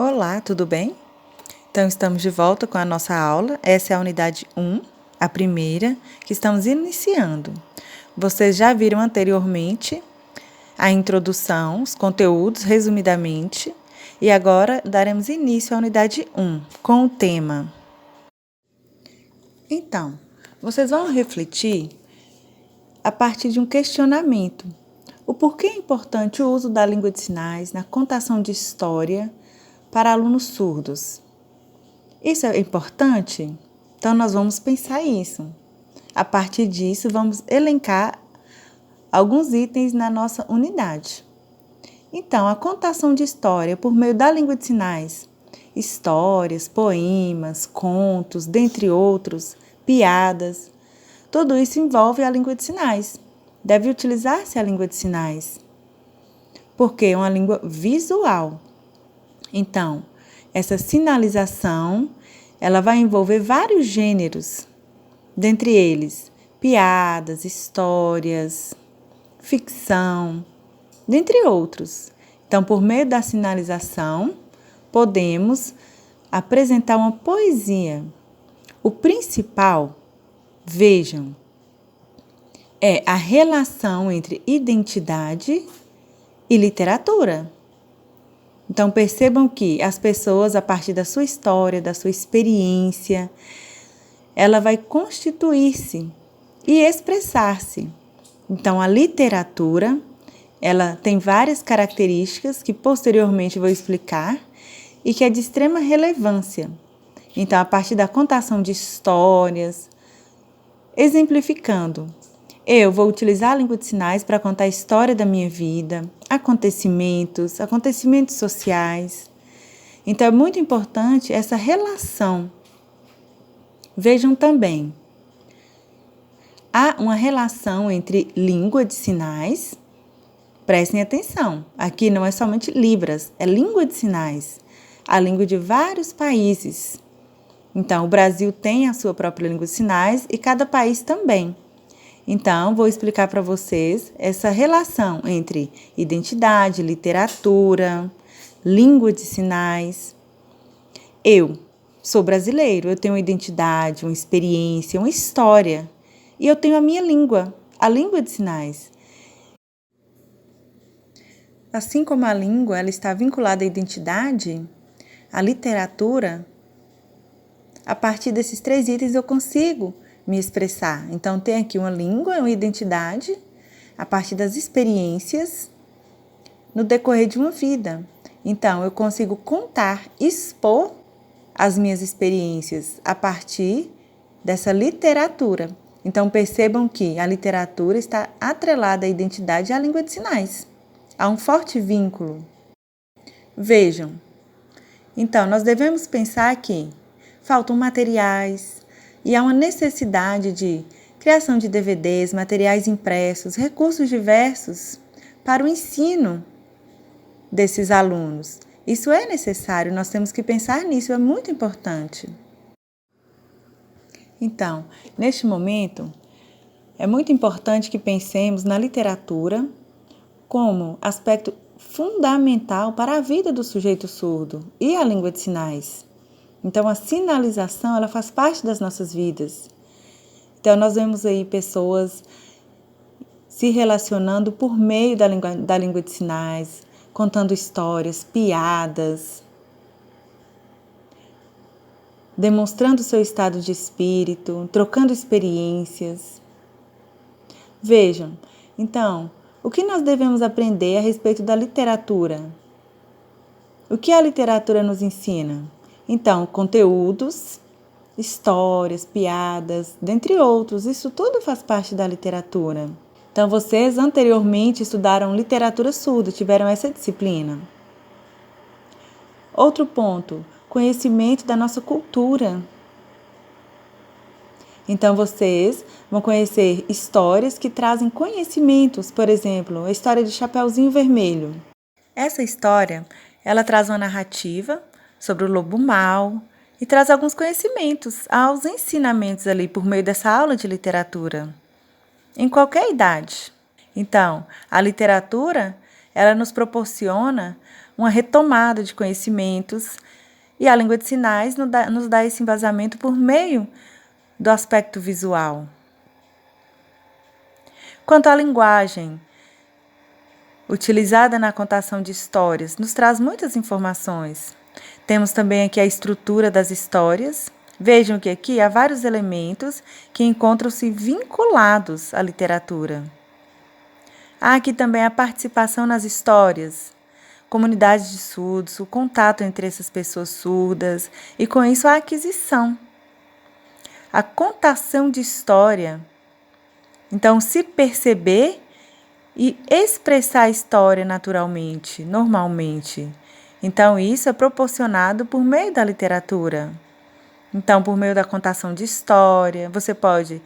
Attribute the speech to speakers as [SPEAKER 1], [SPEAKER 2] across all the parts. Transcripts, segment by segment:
[SPEAKER 1] Olá, tudo bem? Então, estamos de volta com a nossa aula. Essa é a unidade 1, a primeira, que estamos iniciando. Vocês já viram anteriormente a introdução, os conteúdos, resumidamente, e agora daremos início à unidade 1, com o tema. Então, vocês vão refletir a partir de um questionamento. O porquê é importante o uso da língua de sinais na contação de história para alunos surdos? Isso é importante? Então, nós vamos pensar isso. A partir disso, vamos elencar alguns itens na nossa unidade. Então, a contação de história por meio da língua de sinais, histórias, poemas, contos, dentre outros, piadas, tudo isso envolve a língua de sinais. Deve utilizar-se a língua de sinais, porque é uma língua visual. Então, essa sinalização, ela vai envolver vários gêneros, dentre eles piadas, histórias, ficção, dentre outros. Então, por meio da sinalização, podemos apresentar uma poesia. O principal, vejam, é a relação entre identidade e literatura. Então, percebam que as pessoas, a partir da sua história, da sua experiência, ela vai constituir-se e expressar-se. Então, a literatura, ela tem várias características que posteriormente vou explicar e que é de extrema relevância. Então, a partir da contação de histórias, exemplificando, eu vou utilizar a língua de sinais para contar a história da minha vida, acontecimentos sociais. Então, é muito importante essa relação. Vejam também, há uma relação entre língua de sinais, prestem atenção, aqui não é somente Libras, é língua de sinais, a língua de vários países. Então, o Brasil tem a sua própria língua de sinais e cada país também. Então, vou explicar para vocês essa relação entre identidade, literatura, língua de sinais. Eu sou brasileiro, eu tenho uma identidade, uma experiência, uma história. E eu tenho a minha língua, a língua de sinais. Assim como a língua ela está vinculada à identidade, à literatura, a partir desses 3 itens eu consigo me expressar. Então, tem aqui uma língua, uma identidade, a partir das experiências no decorrer de uma vida. Então, eu consigo contar, expor as minhas experiências a partir dessa literatura. Então, percebam que a literatura está atrelada à identidade e à língua de sinais. Há um forte vínculo. Vejam. Então, nós devemos pensar que faltam materiais, e há uma necessidade de criação de DVDs, materiais impressos, recursos diversos para o ensino desses alunos. Isso é necessário, nós temos que pensar nisso, é muito importante. Então, neste momento, é muito importante que pensemos na literatura como aspecto fundamental para a vida do sujeito surdo e a língua de sinais. Então, a sinalização, ela faz parte das nossas vidas. Então, nós vemos aí pessoas se relacionando por meio da língua de sinais, contando histórias, piadas, demonstrando seu estado de espírito, trocando experiências. Vejam, então, o que nós devemos aprender a respeito da literatura? O que a literatura nos ensina? Então, conteúdos, histórias, piadas, dentre outros, isso tudo faz parte da literatura. Então, vocês anteriormente estudaram literatura surda, tiveram essa disciplina. Outro ponto, conhecimento da nossa cultura. Então, vocês vão conhecer histórias que trazem conhecimentos, por exemplo, a história de Chapeuzinho Vermelho. Essa história, ela traz uma narrativa sobre o lobo mau e traz alguns conhecimentos, aos ensinamentos ali por meio dessa aula de literatura, em qualquer idade. Então, a literatura, ela nos proporciona uma retomada de conhecimentos e a língua de sinais nos dá esse embasamento por meio do aspecto visual. Quanto à linguagem utilizada na contação de histórias, nos traz muitas informações. Temos também aqui a estrutura das histórias. Vejam que aqui há vários elementos que encontram-se vinculados à literatura. Há aqui também a participação nas histórias, comunidades de surdos, o contato entre essas pessoas surdas e, com isso, a aquisição. A contação de história. Então, se perceber e expressar a história naturalmente, normalmente. Então, isso é proporcionado por meio da literatura. Então, por meio da contação de história, você pode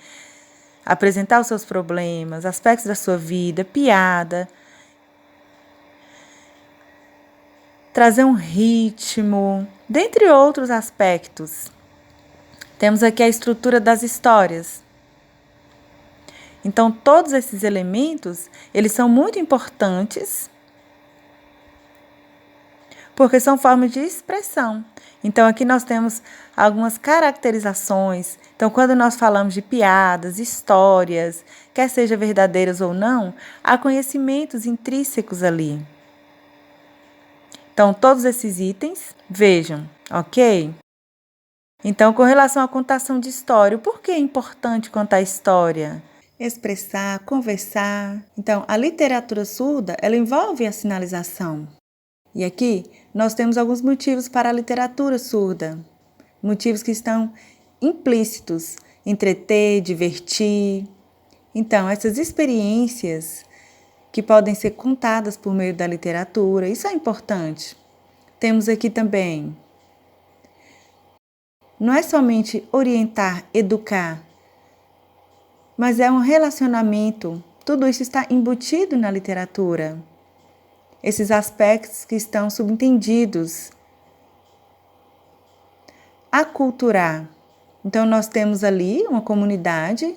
[SPEAKER 1] apresentar os seus problemas, aspectos da sua vida, piada, trazer um ritmo, dentre outros aspectos. Temos aqui a estrutura das histórias. Então, todos esses elementos, eles são muito importantes, porque são formas de expressão. Então, aqui nós temos algumas caracterizações. Então, quando nós falamos de piadas, histórias, quer sejam verdadeiras ou não, há conhecimentos intrínsecos ali. Então, todos esses itens, vejam, ok? Então, com relação à contação de história, por que é importante contar história? Expressar, conversar. Então, a literatura surda, ela envolve a sinalização. E aqui nós temos alguns motivos para a literatura surda. Motivos que estão implícitos: entreter, divertir. Então, essas experiências que podem ser contadas por meio da literatura, isso é importante. Temos aqui também, não é somente orientar, educar, mas é um relacionamento. Tudo isso está embutido na literatura. Esses aspectos que estão subentendidos. Aculturar. Então, nós temos ali uma comunidade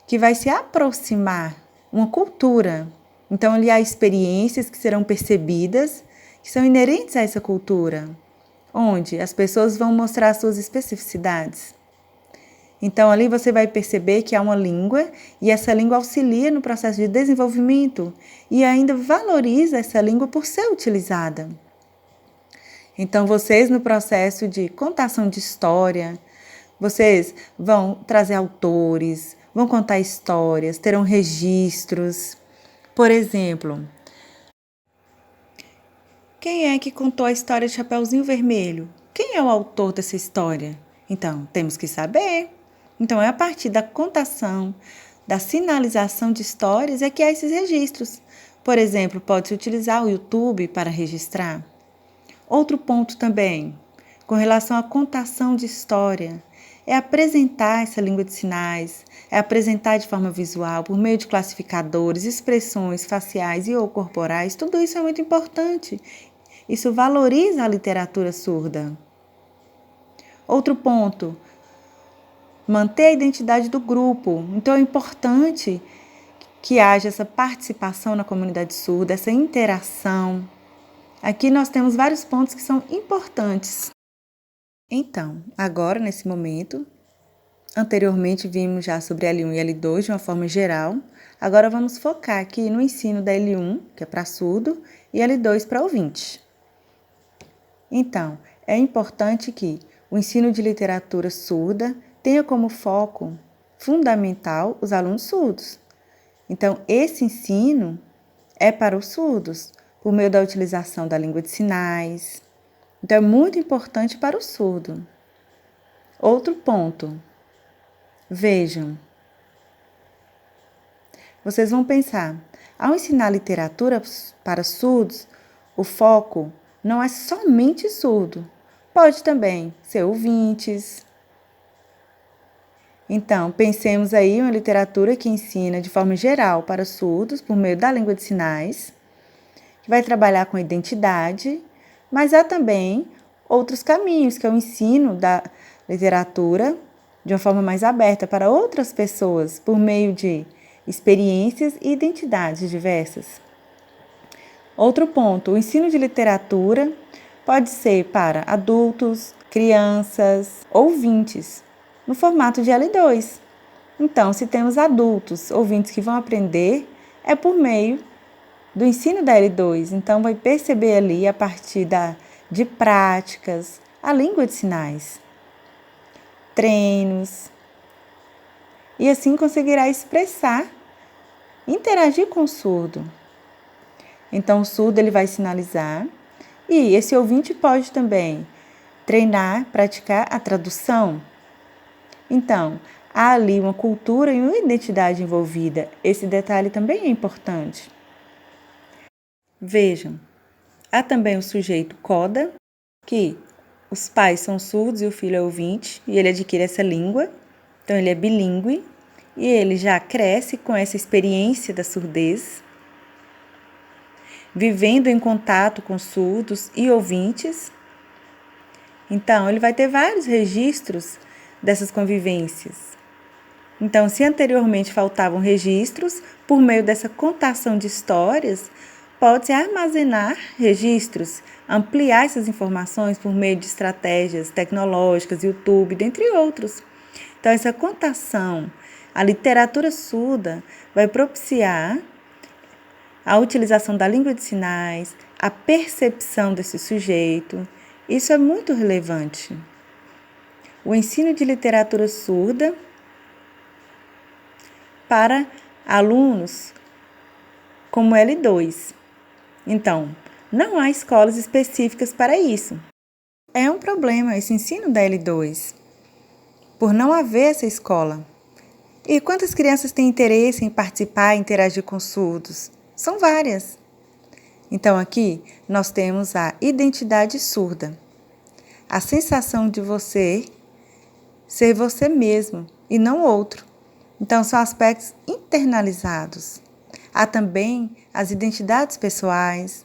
[SPEAKER 1] que vai se aproximar, uma cultura. Então, ali há experiências que serão percebidas, que são inerentes a essa cultura, onde as pessoas vão mostrar suas especificidades. Então, ali você vai perceber que há uma língua e essa língua auxilia no processo de desenvolvimento e ainda valoriza essa língua por ser utilizada. Então, vocês no processo de contação de história, vocês vão trazer autores, vão contar histórias, terão registros. Por exemplo, quem é que contou a história de Chapeuzinho Vermelho? Quem é o autor dessa história? Então, temos que saber. Então, é a partir da contação, da sinalização de histórias é que há esses registros. Por exemplo, pode-se utilizar o YouTube para registrar. Outro ponto também, com relação à contação de história, é apresentar essa língua de sinais, é apresentar de forma visual, por meio de classificadores, expressões faciais e ou corporais. Tudo isso é muito importante. Isso valoriza a literatura surda. Outro ponto, manter a identidade do grupo. Então, é importante que haja essa participação na comunidade surda, essa interação. Aqui nós temos vários pontos que são importantes. Então, agora, nesse momento, anteriormente vimos já sobre L1 e L2 de uma forma geral. Agora vamos focar aqui no ensino da L1, que é para surdo, e L2 para ouvinte. Então, é importante que o ensino de literatura surda tenha como foco fundamental os alunos surdos. Então, esse ensino é para os surdos, por meio da utilização da língua de sinais. Então, é muito importante para o surdo. Outro ponto. Vejam. Vocês vão pensar, ao ensinar literatura para surdos, o foco não é somente surdo. Pode também ser ouvintes. Então, pensemos aí em uma literatura que ensina de forma geral para surdos, por meio da língua de sinais, que vai trabalhar com identidade, mas há também outros caminhos, que é o ensino da literatura de uma forma mais aberta para outras pessoas, por meio de experiências e identidades diversas. Outro ponto, o ensino de literatura pode ser para adultos, crianças, ouvintes, no formato de L2. Então, se temos adultos, ouvintes que vão aprender, é por meio do ensino da L2. Então, vai perceber ali, a partir de práticas, a língua de sinais, treinos, e assim conseguirá expressar, interagir com o surdo. Então, o surdo ele vai sinalizar e esse ouvinte pode também treinar, praticar a tradução. Então, há ali uma cultura e uma identidade envolvida. Esse detalhe também é importante. Vejam, há também o sujeito coda, que os pais são surdos e o filho é ouvinte, e ele adquire essa língua, então ele é bilíngue, e ele já cresce com essa experiência da surdez, vivendo em contato com surdos e ouvintes. Então, ele vai ter vários registros dessas convivências. Então, se anteriormente faltavam registros, por meio dessa contação de histórias, pode-se armazenar registros, ampliar essas informações por meio de estratégias tecnológicas, YouTube, dentre outros. Então, essa contação, a literatura surda vai propiciar a utilização da língua de sinais, a percepção desse sujeito. Isso é muito relevante. O ensino de literatura surda para alunos como L2. Então, não há escolas específicas para isso. É um problema esse ensino da L2, por não haver essa escola. E quantas crianças têm interesse em participar e interagir com surdos? São várias. Então, aqui nós temos a identidade surda, a sensação de você ser você mesmo e não outro. Então, são aspectos internalizados. Há também as identidades pessoais,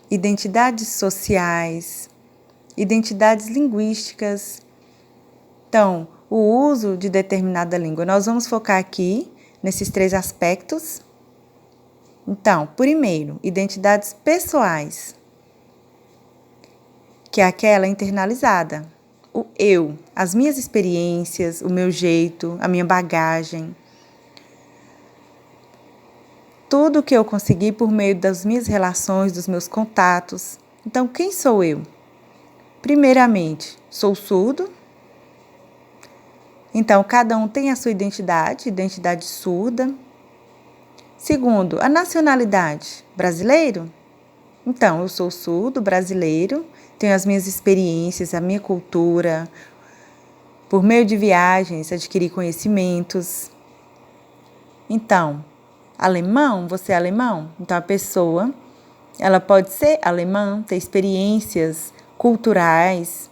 [SPEAKER 1] identidades sociais, identidades linguísticas. Então, o uso de determinada língua. Nós vamos focar aqui nesses 3 aspectos. Então, primeiro, identidades pessoais, que é aquela internalizada. O eu, as minhas experiências, o meu jeito, a minha bagagem. Tudo que eu consegui por meio das minhas relações, dos meus contatos. Então, quem sou eu? Primeiramente, sou surdo. Então, cada um tem a sua identidade surda. Segundo, a nacionalidade, brasileiro? Então, eu sou surdo, brasileiro, tenho as minhas experiências, a minha cultura. Por meio de viagens, adquiri conhecimentos. Então, alemão, você é alemão? Então, a pessoa, ela pode ser alemã, ter experiências culturais,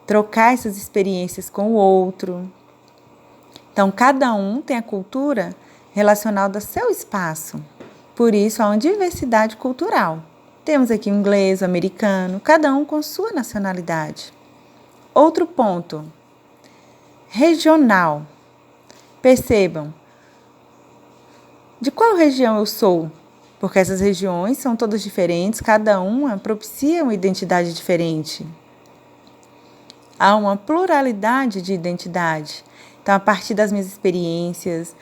[SPEAKER 1] trocar essas experiências com o outro. Então, cada um tem a cultura relacionada ao seu espaço. Por isso, há uma diversidade cultural. Temos aqui o inglês, o americano, cada um com sua nacionalidade. Outro ponto, regional. Percebam, de qual região eu sou? Porque essas regiões são todas diferentes, cada uma propicia uma identidade diferente. Há uma pluralidade de identidade. Então, a partir das minhas experiências,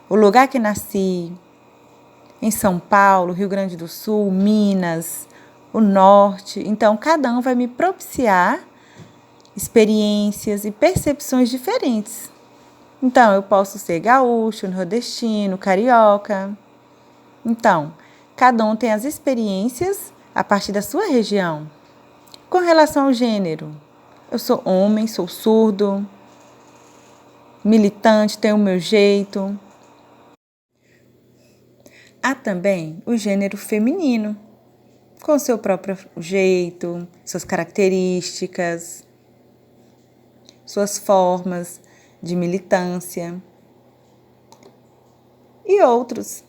[SPEAKER 1] o lugar que nasci, em São Paulo, Rio Grande do Sul, Minas, o Norte. Então, cada um vai me propiciar experiências e percepções diferentes. Então, eu posso ser gaúcho, nordestino, carioca. Então, cada um tem as experiências a partir da sua região. Com relação ao gênero, eu sou homem, sou surdo, militante, tenho o meu jeito. Há também o gênero feminino, com seu próprio jeito, suas características, suas formas de militância e outros.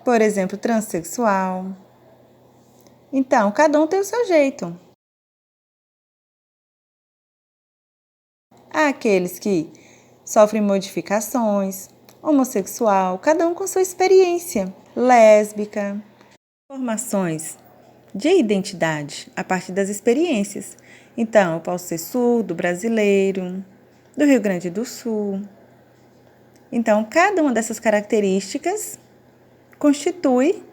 [SPEAKER 1] Por exemplo, transexual. Então, cada um tem o seu jeito. Há aqueles que sofrem modificações, homossexual, cada um com sua experiência, lésbica. Formações de identidade a partir das experiências. Então, eu posso ser surdo, brasileiro, do Rio Grande do Sul. Então, cada uma dessas características constitui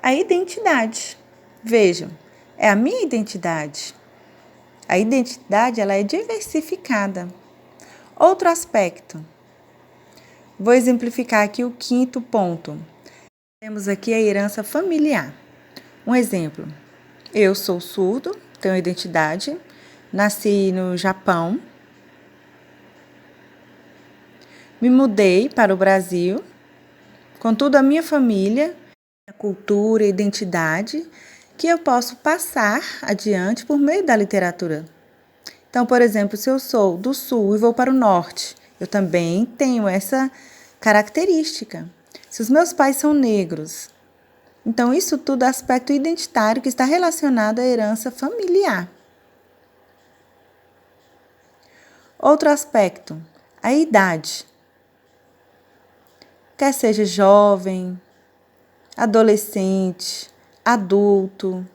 [SPEAKER 1] a identidade. Vejam, é a minha identidade. A identidade, ela é diversificada. Outro aspecto. Vou exemplificar aqui o 5º ponto. Temos aqui a herança familiar. Um exemplo. Eu sou surdo, tenho identidade, nasci no Japão, me mudei para o Brasil, contudo a minha família, a cultura e identidade que eu posso passar adiante por meio da literatura. Então, por exemplo, se eu sou do sul e vou para o norte, eu também tenho essa característica. Se os meus pais são negros, então isso tudo é aspecto identitário que está relacionado à herança familiar. Outro aspecto, a idade. Quer seja jovem, adolescente, adulto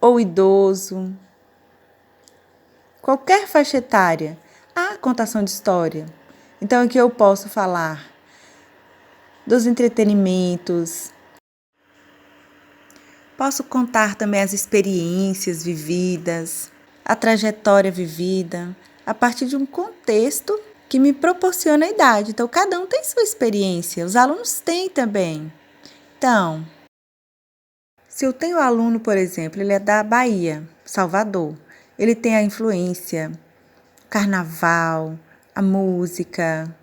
[SPEAKER 1] ou idoso, qualquer faixa etária, há contação de história. Então aqui eu posso falar dos entretenimentos, posso contar também as experiências vividas, a trajetória vivida, a partir de um contexto que me proporciona a idade. Então, cada um tem sua experiência, os alunos têm também. Então, se eu tenho um aluno, por exemplo, ele é da Bahia, Salvador, ele tem a influência, carnaval, a música.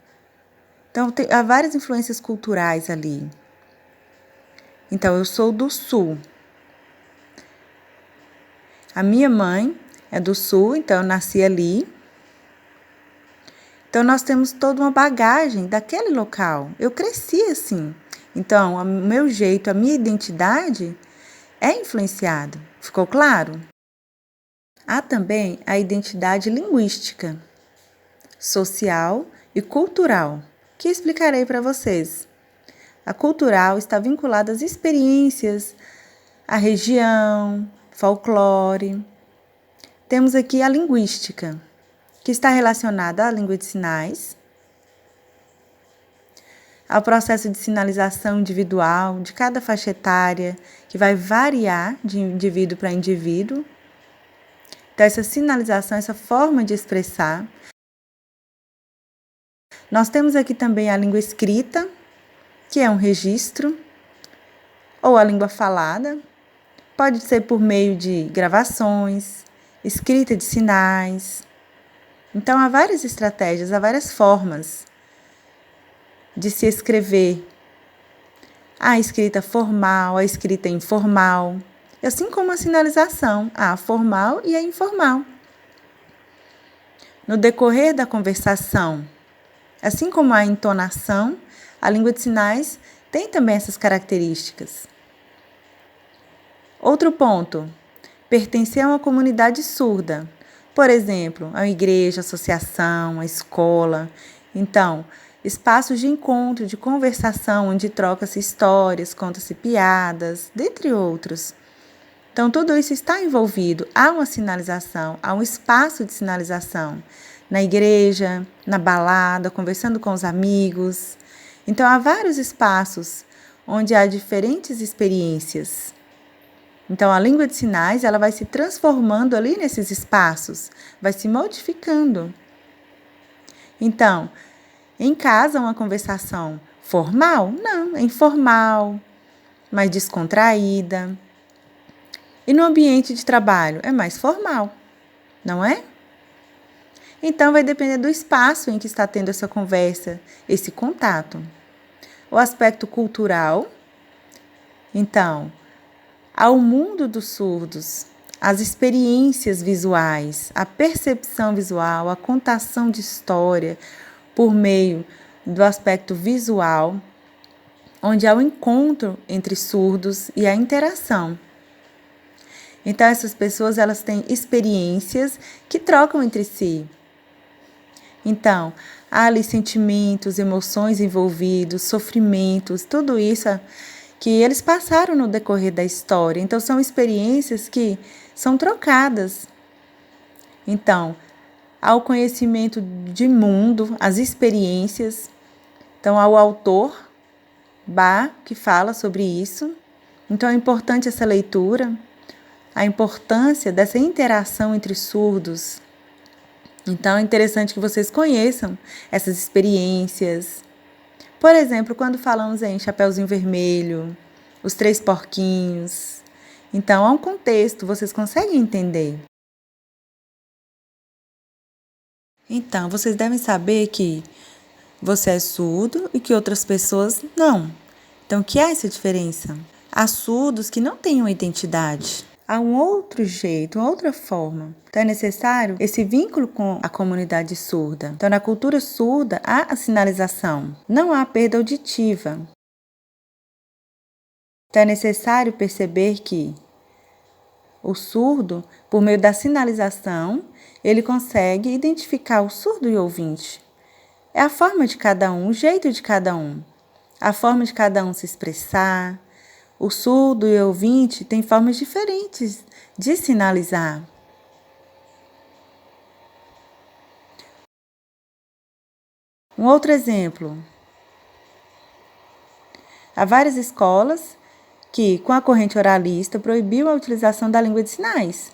[SPEAKER 1] Então, há várias influências culturais ali. Então, eu sou do Sul. A minha mãe é do Sul, então eu nasci ali. Então, nós temos toda uma bagagem daquele local. Eu cresci assim. Então, o meu jeito, a minha identidade é influenciado. Ficou claro? Há também a identidade linguística, social e cultural, que explicarei para vocês. A cultural está vinculada às experiências, à região, folclore. Temos aqui a linguística, que está relacionada à língua de sinais, ao processo de sinalização individual de cada faixa etária, que vai variar de indivíduo para indivíduo. Então, essa sinalização, essa forma de expressar. Nós temos aqui também a língua escrita, que é um registro, ou a língua falada. Pode ser por meio de gravações, escrita de sinais. Então, há várias estratégias, há várias formas de se escrever. A escrita formal, a escrita informal, assim como a sinalização, há a formal e a informal. No decorrer da conversação, assim como a entonação, a língua de sinais tem também essas características. Outro ponto, pertencer a uma comunidade surda, por exemplo, a igreja, a associação, a escola. Então, espaços de encontro, de conversação, onde troca-se histórias, conta-se piadas, dentre outros. Então, tudo isso está envolvido. Há uma sinalização, há um espaço de sinalização. Na igreja, na balada, conversando com os amigos. Então, há vários espaços onde há diferentes experiências. Então, a língua de sinais, ela vai se transformando ali nesses espaços, vai se modificando. Então, em casa, uma conversação formal? Não, é informal, mais descontraída. E no ambiente de trabalho? É mais formal, não é? Então, vai depender do espaço em que está tendo essa conversa, esse contato. O aspecto cultural, então, ao mundo dos surdos, as experiências visuais, a percepção visual, a contação de história por meio do aspecto visual, onde há o encontro entre surdos e a interação. Então, essas pessoas, elas têm experiências que trocam entre si. Então, há ali sentimentos, emoções envolvidos, sofrimentos, tudo isso que eles passaram no decorrer da história. Então, são experiências que são trocadas. Então, há o conhecimento de mundo, as experiências. Então, há o autor, Bá, que fala sobre isso. Então, é importante essa leitura, a importância dessa interação entre surdos. Então, é interessante que vocês conheçam essas experiências. Por exemplo, quando falamos em Chapeuzinho Vermelho, Os Três Porquinhos. Então, há um contexto, vocês conseguem entender. Então, vocês devem saber que você é surdo e que outras pessoas não. Então, o que é essa diferença? Há surdos que não têm uma identidade. Há um outro jeito, uma outra forma. Então, é necessário esse vínculo com a comunidade surda. Então, na cultura surda, há a sinalização, não há perda auditiva. Então, é necessário perceber que o surdo, por meio da sinalização, ele consegue identificar o surdo e o ouvinte. É a forma de cada um, o jeito de cada um, a forma de cada um se expressar. O surdo e o ouvinte têm formas diferentes de sinalizar. Um outro exemplo. Há várias escolas que, com a corrente oralista, proibiu a utilização da língua de sinais.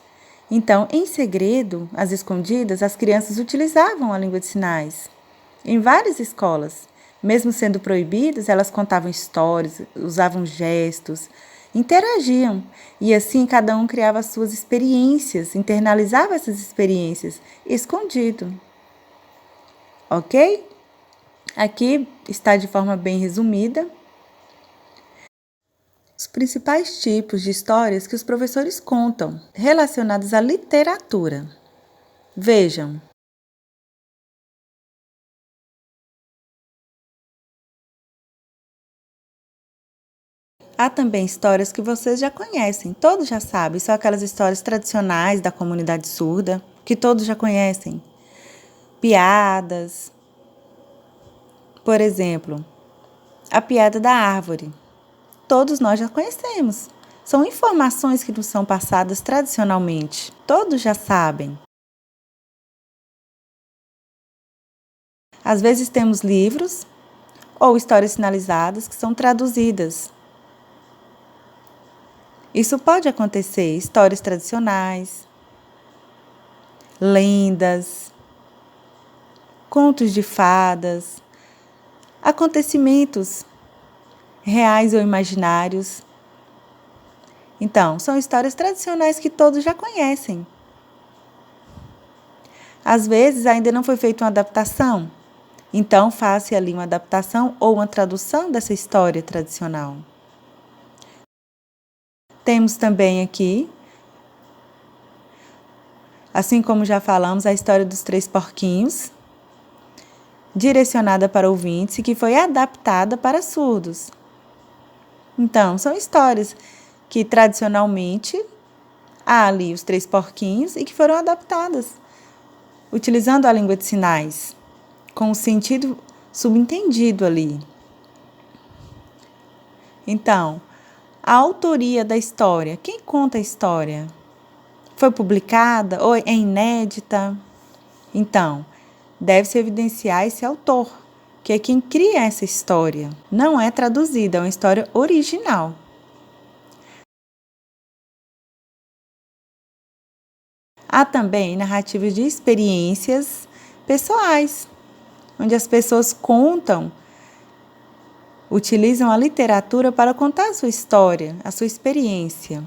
[SPEAKER 1] Então, em segredo, às escondidas, as crianças utilizavam a língua de sinais. Em várias escolas, mesmo sendo proibidas, elas contavam histórias, usavam gestos, interagiam. E assim cada um criava as suas experiências, internalizava essas experiências, escondido. Ok? Aqui está de forma bem resumida os principais tipos de histórias que os professores contam relacionadas à literatura. Vejam. Há também histórias que vocês já conhecem, todos já sabem, são aquelas histórias tradicionais da comunidade surda, que todos já conhecem. Piadas. Por exemplo, a piada da árvore. Todos nós já conhecemos. São informações que nos são passadas tradicionalmente. Todos já sabem. Às vezes temos livros ou histórias sinalizadas que são traduzidas. Isso pode acontecer, histórias tradicionais, lendas, contos de fadas, acontecimentos reais ou imaginários. Então, são histórias tradicionais que todos já conhecem. Às vezes ainda não foi feita uma adaptação, então faça ali uma adaptação ou uma tradução dessa história tradicional. Temos também aqui, assim como já falamos, a história dos Três Porquinhos, direcionada para ouvintes e que foi adaptada para surdos. Então, são histórias que tradicionalmente há ali os Três Porquinhos e que foram adaptadas, utilizando a língua de sinais, com o sentido subentendido ali. Então, a autoria da história. Quem conta a história? Foi publicada ou é inédita? Então, deve-se evidenciar esse autor, que é quem cria essa história. Não é traduzida, é uma história original. Há também narrativas de experiências pessoais, onde as pessoas contam, utilizam a literatura para contar a sua história, a sua experiência.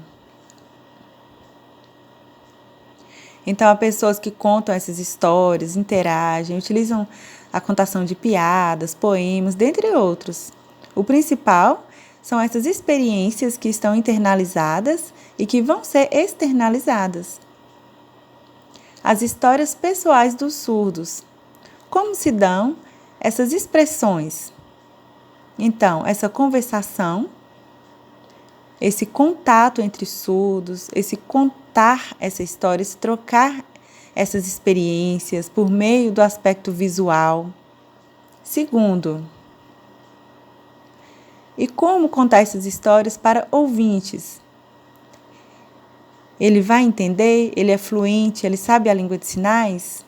[SPEAKER 1] Então, há pessoas que contam essas histórias, interagem, utilizam a contação de piadas, poemas, dentre outros. O principal são essas experiências que estão internalizadas e que vão ser externalizadas. As histórias pessoais dos surdos. Como se dão essas expressões? Então, essa conversação, esse contato entre surdos, esse contar essa história, esse trocar essas experiências por meio do aspecto visual. Segundo, E como contar essas histórias para ouvintes? Ele vai entender? Ele é fluente? Ele sabe a língua de sinais?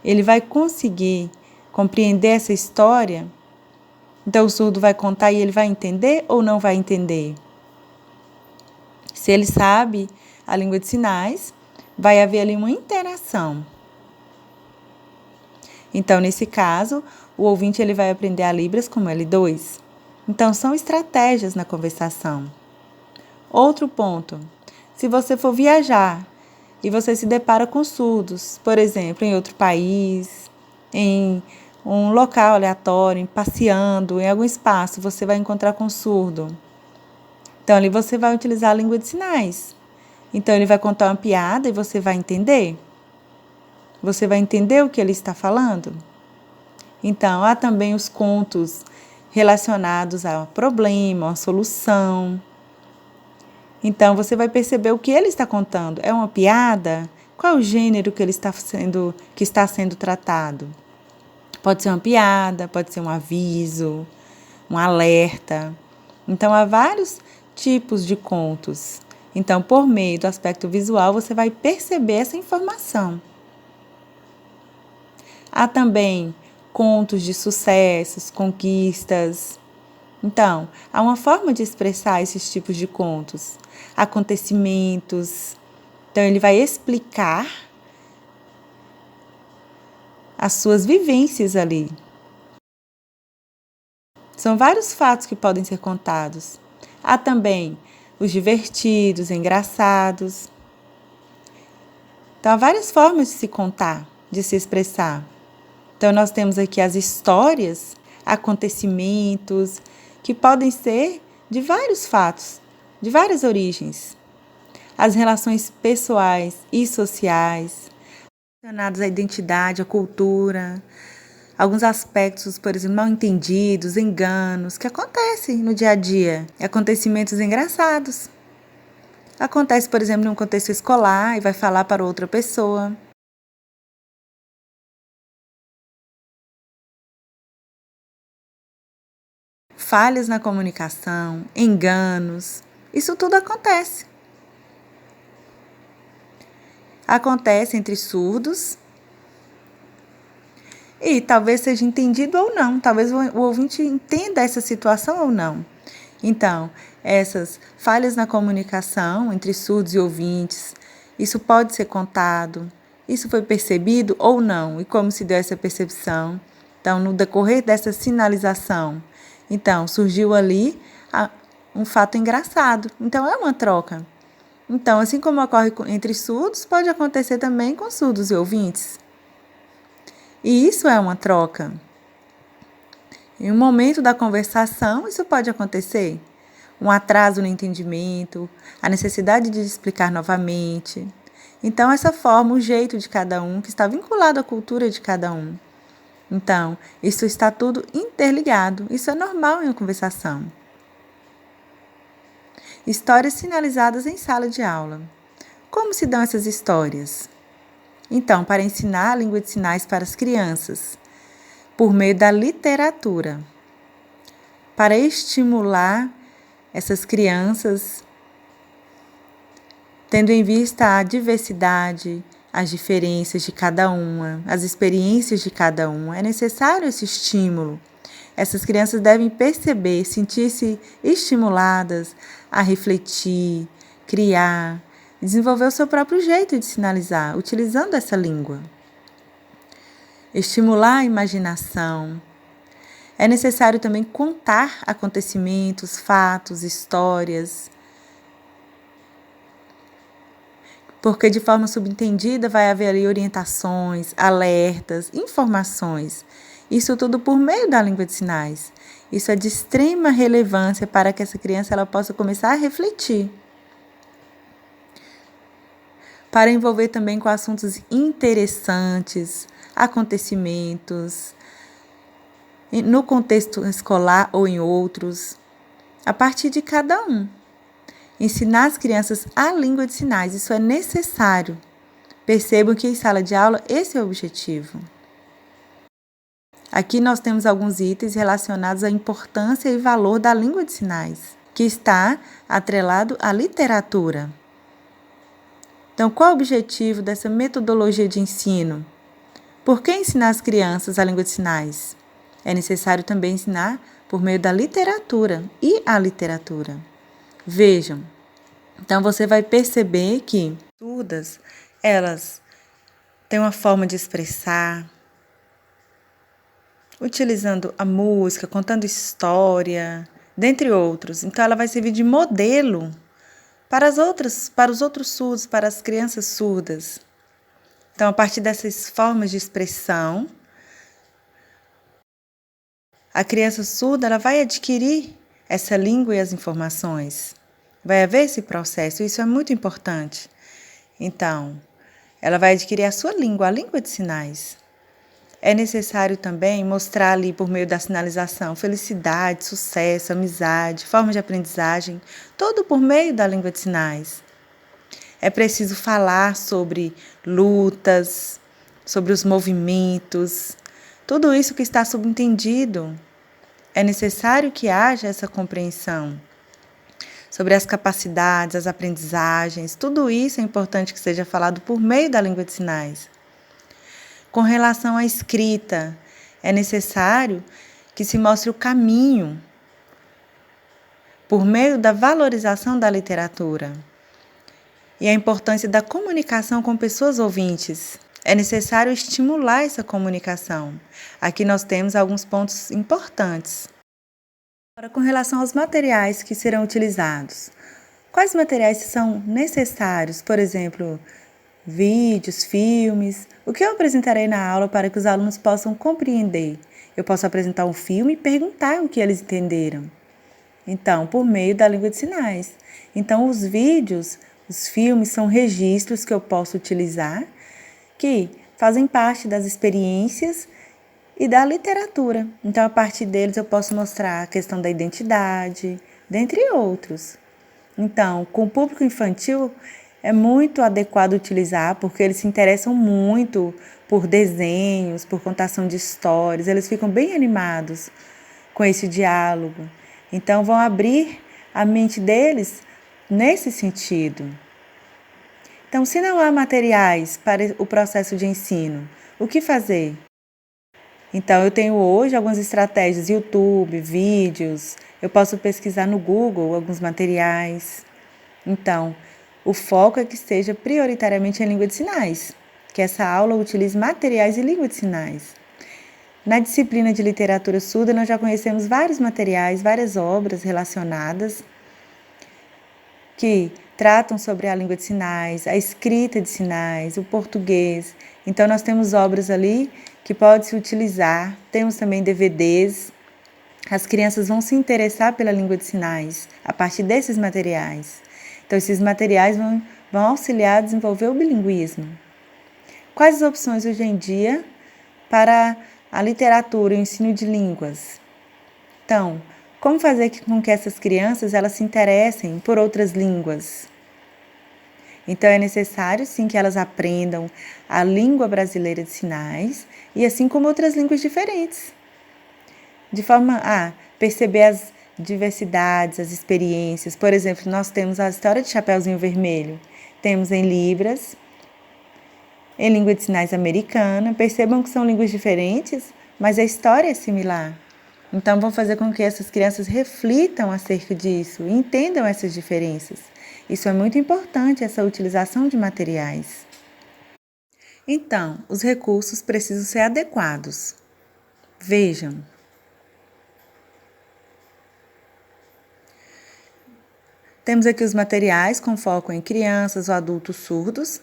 [SPEAKER 1] Ele vai conseguir compreender essa história? Então o surdo vai contar e ele vai entender ou não vai entender? Se ele sabe a língua de sinais, vai haver ali uma interação. Então, nesse caso, o ouvinte ele vai aprender a Libras como L2. Então, são estratégias na conversação. Outro ponto, se você for viajar e você se depara com surdos, por exemplo, em outro país, em um local aleatório, passeando, em algum espaço, você vai encontrar com surdo. Então, ali você vai utilizar a língua de sinais. Então, ele vai contar uma piada e você vai entender? Você vai entender o que ele está falando? Então, há também os contos relacionados ao problema, à solução. Então, você vai perceber o que ele está contando. É uma piada? Qual é o gênero que está sendo tratado? Pode ser uma piada, pode ser um aviso, um alerta. Então, há vários tipos de contos. Então, por meio do aspecto visual, você vai perceber essa informação. Há também contos de sucessos, conquistas. Então, há uma forma de expressar esses tipos de contos, acontecimentos. Então, ele vai explicar as suas vivências ali. São vários fatos que podem ser contados. Há também os divertidos, engraçados. Então, há várias formas de se contar, de se expressar. Então, nós temos aqui as histórias, acontecimentos, que podem ser de vários fatos, de várias origens. As relações pessoais e sociais, relacionadas à identidade, à cultura, alguns aspectos, por exemplo, mal entendidos, enganos, que acontecem no dia a dia, acontecimentos engraçados. Acontece, por exemplo, num contexto escolar e vai falar para outra pessoa. Falhas na comunicação, enganos, isso tudo acontece. Acontece entre surdos e talvez seja entendido ou não, talvez o ouvinte entenda essa situação ou não. Então, essas falhas na comunicação entre surdos e ouvintes, isso pode ser contado, isso foi percebido ou não, e como se deu essa percepção. Então, no decorrer dessa sinalização, então, surgiu ali um fato engraçado. Então, é uma troca. Então, assim como ocorre entre surdos, pode acontecer também com surdos e ouvintes. E isso é uma troca. Em um momento da conversação, isso pode acontecer. Um atraso no entendimento, a necessidade de explicar novamente. Então, essa forma, o jeito de cada um, que está vinculado à cultura de cada um. Então, isso está tudo interligado. Isso é normal em uma conversação. Histórias sinalizadas em sala de aula. Como se dão essas histórias? Então, para ensinar a língua de sinais para as crianças, por meio da literatura, para estimular essas crianças, tendo em vista a diversidade, as diferenças de cada uma, as experiências de cada um. É necessário esse estímulo. Essas crianças devem perceber, sentir-se estimuladas a refletir, criar, desenvolver o seu próprio jeito de sinalizar, utilizando essa língua. Estimular a imaginação. É necessário também contar acontecimentos, fatos, histórias, porque de forma subentendida vai haver ali orientações, alertas, informações. Isso tudo por meio da língua de sinais. Isso é de extrema relevância para que essa criança ela possa começar a refletir. Para envolver também com assuntos interessantes, acontecimentos, no contexto escolar ou em outros, a partir de cada um. Ensinar as crianças a língua de sinais, isso é necessário. Percebam que em sala de aula esse é o objetivo. Aqui nós temos alguns itens relacionados à importância e valor da língua de sinais, que está atrelado à literatura. Então, qual o objetivo dessa metodologia de ensino? Por que ensinar as crianças a língua de sinais? É necessário também ensinar por meio da literatura e a literatura. Vejam, então você vai perceber que surdas, elas têm uma forma de expressar, utilizando a música, contando história, dentre outros. Então ela vai servir de modelo para os outros surdos, para as crianças surdas. Então, a partir dessas formas de expressão, a criança surda ela vai adquirir essa língua e as informações. Vai haver esse processo, isso é muito importante. Então, ela vai adquirir a sua língua, a língua de sinais. É necessário também mostrar ali, por meio da sinalização, felicidade, sucesso, amizade, forma de aprendizagem, tudo por meio da língua de sinais. É preciso falar sobre lutas, sobre os movimentos, tudo isso que está subentendido. É necessário que haja essa compreensão sobre as capacidades, as aprendizagens, tudo isso é importante que seja falado por meio da língua de sinais. Com relação à escrita, é necessário que se mostre o caminho por meio da valorização da literatura e a importância da comunicação com pessoas ouvintes. É necessário estimular essa comunicação. Aqui nós temos alguns pontos importantes. Agora, com relação aos materiais que serão utilizados. Quais materiais são necessários? Por exemplo, vídeos, filmes. O que eu apresentarei na aula para que os alunos possam compreender? Eu posso apresentar um filme e perguntar o que eles entenderam. Então, por meio da língua de sinais. Então, os vídeos, os filmes são registros que eu posso utilizar, que fazem parte das experiências e da literatura. Então, a partir deles eu posso mostrar a questão da identidade, dentre outros. Então, com o público infantil é muito adequado utilizar, porque eles se interessam muito por desenhos, por contação de histórias, eles ficam bem animados com esse diálogo. Então, vão abrir a mente deles nesse sentido. Então, se não há materiais para o processo de ensino, o que fazer? Então, eu tenho hoje algumas estratégias, YouTube, vídeos, eu posso pesquisar no Google alguns materiais. Então, o foco é que seja prioritariamente em língua de sinais, que essa aula utilize materiais em língua de sinais. Na disciplina de literatura surda, nós já conhecemos vários materiais, várias obras relacionadas que tratam sobre a língua de sinais, a escrita de sinais, o português. Então, nós temos obras ali que pode-se utilizar, temos também DVDs. As crianças vão se interessar pela língua de sinais a partir desses materiais. Então, esses materiais vão auxiliar a desenvolver o bilinguismo. Quais as opções hoje em dia para a literatura e o ensino de línguas? Então, como fazer com que essas crianças elas se interessem por outras línguas? Então, é necessário, sim, que elas aprendam a língua brasileira de sinais e assim como outras línguas diferentes, de forma a perceber as diversidades, as experiências. Por exemplo, nós temos a história de Chapeuzinho Vermelho, temos em Libras, em língua de sinais americana. Percebam que são línguas diferentes, mas a história é similar. Então, vão fazer com que essas crianças reflitam acerca disso e entendam essas diferenças. Isso é muito importante, essa utilização de materiais. Então, os recursos precisam ser adequados. Vejam. Temos aqui os materiais com foco em crianças ou adultos surdos.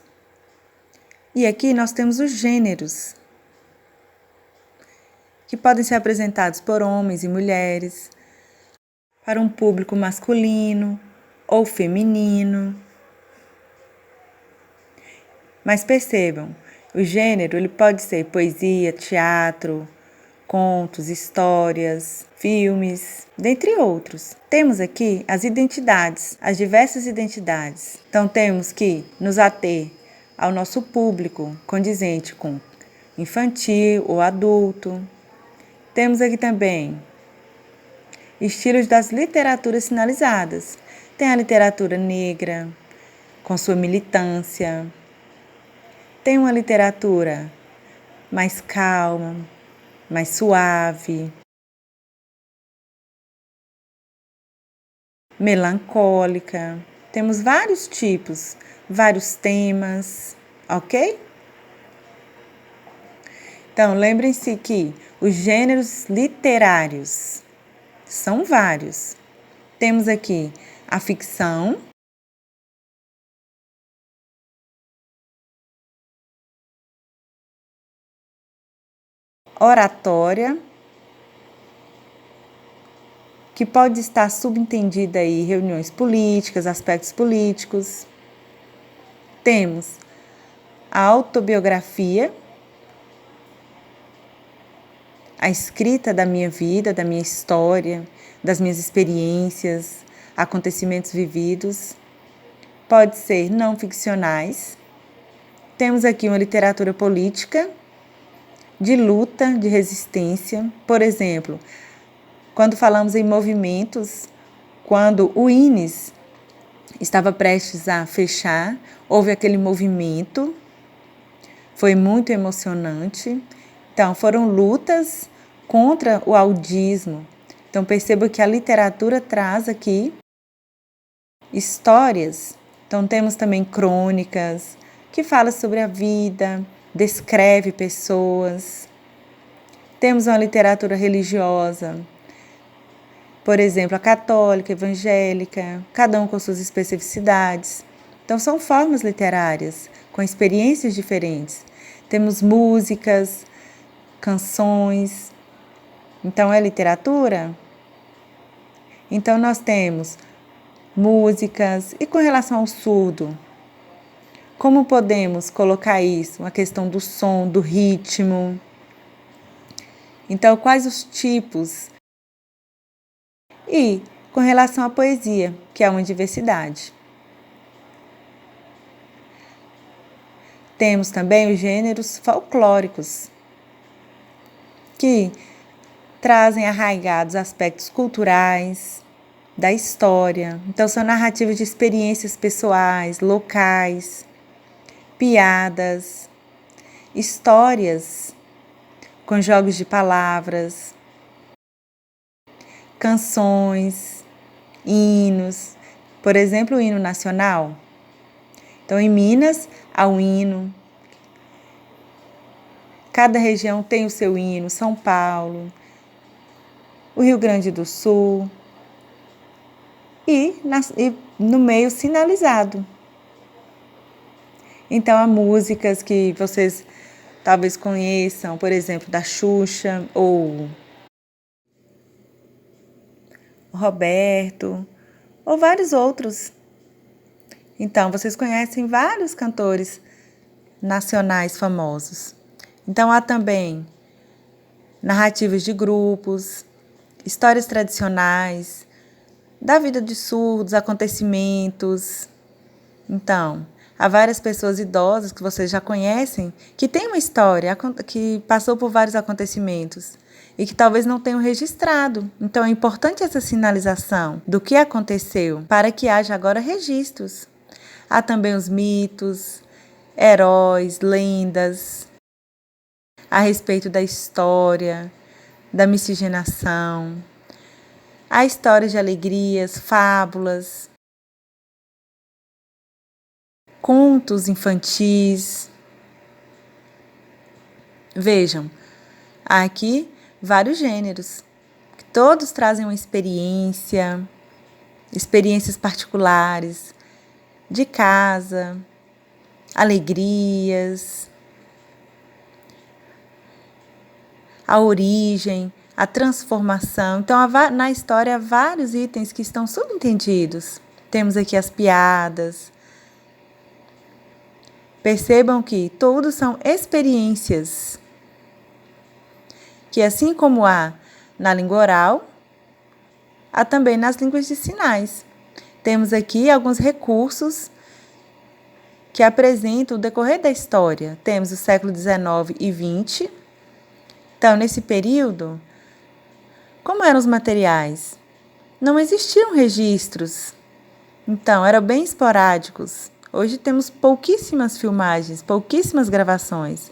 [SPEAKER 1] E aqui nós temos os gêneros, que podem ser apresentados por homens e mulheres, para um público masculino ou feminino. Mas percebam, o gênero ele pode ser poesia, teatro, contos, histórias, filmes, dentre outros. Temos aqui as identidades, as diversas identidades. Então temos que nos ater ao nosso público condizente com infantil ou adulto. Temos aqui também estilos das literaturas sinalizadas. Tem a literatura negra, com sua militância. Tem uma literatura mais calma, mais suave, melancólica. Temos vários tipos, vários temas, ok? Então, lembrem-se que os gêneros literários são vários. Temos aqui a ficção, oratória, que pode estar subentendida aí reuniões políticas, aspectos políticos. Temos a autobiografia, a escrita da minha vida, da minha história, das minhas experiências, acontecimentos vividos. Pode ser não ficcionais. Temos aqui uma literatura política, de luta, de resistência. Por exemplo, quando falamos em movimentos, quando o INES estava prestes a fechar, houve aquele movimento, foi muito emocionante. Então, foram lutas contra o audismo. Então, perceba que a literatura traz aqui histórias. Então, temos também crônicas, que falam sobre a vida, descreve pessoas. Temos uma literatura religiosa, por exemplo, a católica, evangélica, cada um com suas especificidades. Então, são formas literárias, com experiências diferentes. Temos músicas, canções. Então, é literatura? Então, nós temos músicas. E com relação ao surdo? Como podemos colocar isso? A questão do som, do ritmo. Então, quais os tipos? E com relação à poesia, que é uma diversidade. Temos também os gêneros folclóricos, que trazem arraigados aspectos culturais, da história. Então, são narrativas de experiências pessoais, locais, piadas, histórias com jogos de palavras, canções, hinos. Por exemplo, o hino nacional. Então, em Minas, há um hino. Cada região tem o seu hino. São Paulo, o Rio Grande do Sul. E no meio sinalizado. Então, há músicas que vocês talvez conheçam, por exemplo, da Xuxa ou Roberto, ou vários outros. Então, vocês conhecem vários cantores nacionais famosos. Então, há também narrativas de grupos, histórias tradicionais, da vida de surdos, acontecimentos. Então, há várias pessoas idosas que vocês já conhecem, que têm uma história, que passou por vários acontecimentos e que talvez não tenham registrado. Então, é importante essa sinalização do que aconteceu para que haja agora registros. Há também os mitos, heróis, lendas a respeito da história, da miscigenação. Há histórias de alegrias, fábulas, contos infantis. Vejam, há aqui vários gêneros, que todos trazem uma experiências particulares, de casa, alegrias, a origem, a transformação. Então, na história, há vários itens que estão subentendidos. Temos aqui as piadas. Percebam que todos são experiências, que assim como há na língua oral, há também nas línguas de sinais. Temos aqui alguns recursos que apresentam o decorrer da história. Temos o século XIX e XX. Então, nesse período, Como eram os materiais? Não existiam registros, então eram bem esporádicos. Hoje temos pouquíssimas filmagens, pouquíssimas gravações.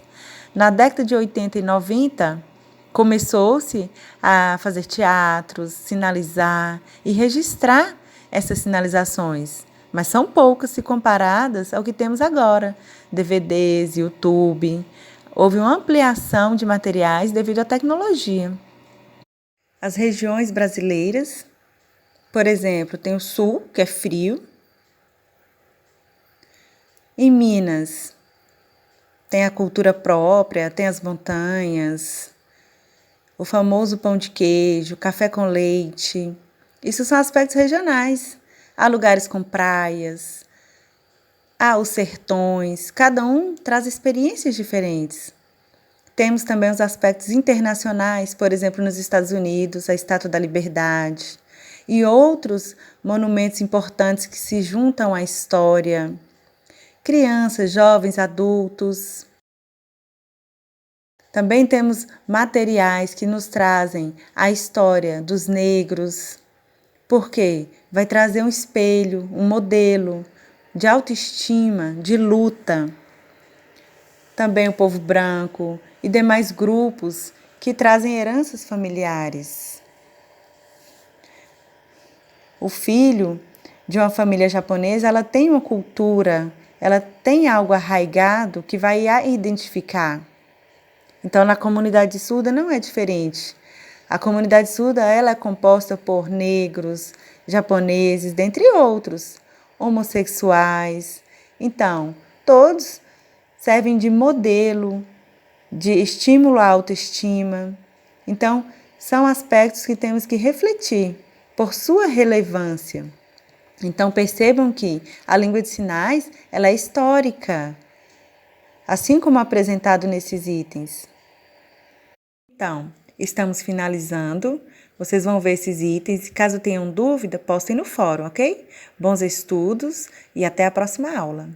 [SPEAKER 1] Na década de 80 e 90, começou-se a fazer teatros, sinalizar e registrar essas sinalizações, mas são poucas se comparadas ao que temos agora, DVDs, YouTube. Houve uma ampliação de materiais devido à tecnologia. As regiões brasileiras, por exemplo, tem o sul, que é frio. Em Minas, tem a cultura própria, tem as montanhas, o famoso pão de queijo, café com leite. Isso são aspectos regionais. Há lugares com praias, há os sertões, cada um traz experiências diferentes. Temos também os aspectos internacionais, por exemplo, nos Estados Unidos, a Estátua da Liberdade e outros monumentos importantes que se juntam à história. Crianças, jovens, adultos. Também temos materiais que nos trazem a história dos negros, porque vai trazer um espelho, um modelo de autoestima, de luta. Também o povo branco e demais grupos que trazem heranças familiares. O filho de uma família japonesa, ela tem uma cultura, ela tem algo arraigado que vai a identificar. Então, na comunidade surda não é diferente. A comunidade surda ela é composta por negros, japoneses, dentre outros, homossexuais. Então, todos servem de modelo, de estímulo à autoestima. Então, são aspectos que temos que refletir por sua relevância. Então, percebam que a língua de sinais ela é histórica, assim como apresentado nesses itens. Então, estamos finalizando. Vocês vão ver esses itens. Caso tenham dúvida, postem no fórum, ok? Bons estudos e até a próxima aula.